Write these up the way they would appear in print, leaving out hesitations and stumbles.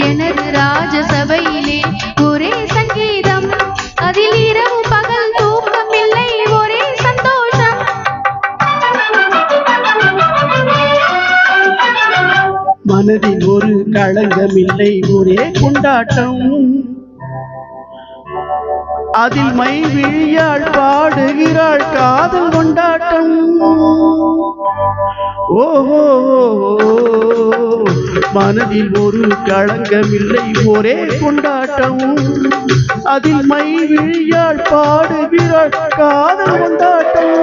எனது ராஜசபையிலே ஒரே சங்கீதம், அதில் இரவு பகல் தூக்கமில்லை, ஒரே சந்தோஷம். மனதில் ஒரு களங்கமில்லை, ஒரே கொண்டாட்டம். அதில் மை விழியாள் பாடுகிறாள் காதல் கொண்டாட்டம். ஓஹோ, மனதில் ஒரு களங்கமில்லை, ஒரே கொண்டாட்டம். அதில் மை விழியாள் பாடுகிறாள் காதல் கொண்டாட்டம்.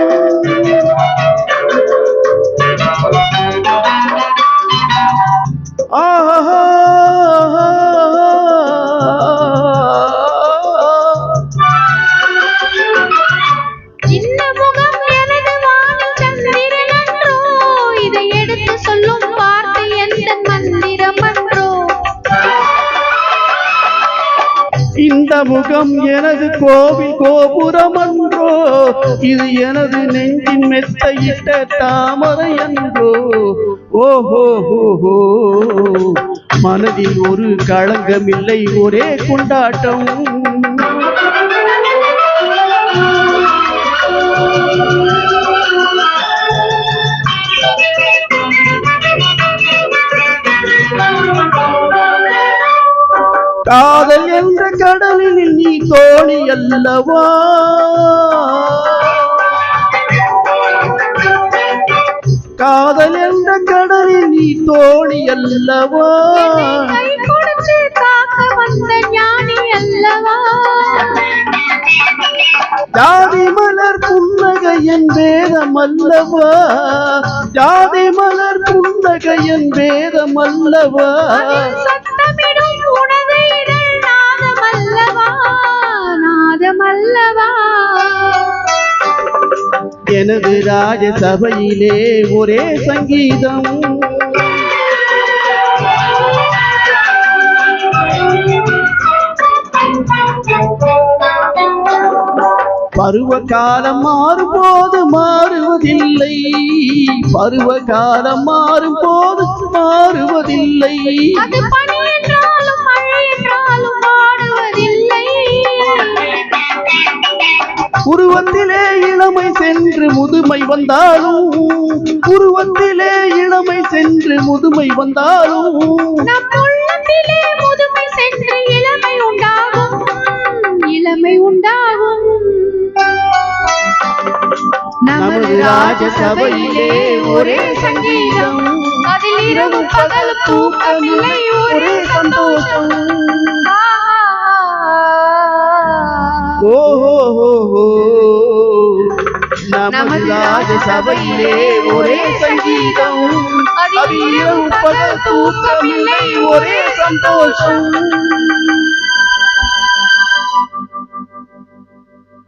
ஆஹா, இந்த முகம் எனது வானில் சந்திரன் அன்றோ, இதை எடுத்து சொல்லும் வார்த்தை எந்த மந்திரம் அன்றோ. இந்த முகம் எனது கோவில் கோபுரம் அன்றோ, இது எனது நெஞ்சின் மெத்தையிட்ட தாமரை அன்றோ. ஓஹோ, மனதில் ஒரு களங்கமில்லை, ஒரே கொண்டாட்டம். காதல் என்ற கடலில் நீ தோணி அல்லவா, காதல் என்ற கடலில் நீ தோணி அல்லவா, கை கொடுத்து காக்க வந்த ஞானி அல்லவா. ஜாதி மலர் புன்னகையன் வேதம் அல்லவா, ஜாதி மலர் புன்னகையன் வேதம் அல்லவா. சத்தமிடும் உனது இதழ் நாதம் அல்லவா, நாதம் அல்லவா. எனது ராஜசபையிலே ஒரே சங்கீதம், பருவ காலம் மாறும்போது மாறுவதில்லை, பருவ காலம் மாறும்போது மாறுவதில்லை. அது பனி என்றாலும் மழை என்றாலும் மாறுவதில்லை. உருவத்திலே இளமை சென்று முதுமை வந்தாலும், உருவத்திலே இளமை சென்று முதுமை வந்தாலும், நம் உள்ளத்திலே முதுமை சென்று இளமை உண்டாகும், இளமை உண்டாகும். நமது ராஜசபையிலே ஒரே சங்கீதம், அதில் இரவு பகல் தூக்கமில்லை, ஒரே சந்தோஷம். ஓஹோ, நமது ராஜசபையிலே ஒரே சங்கீதம், அதில் இரவு பகல் தூக்கமில்லை, ஒரே சந்தோஷம்.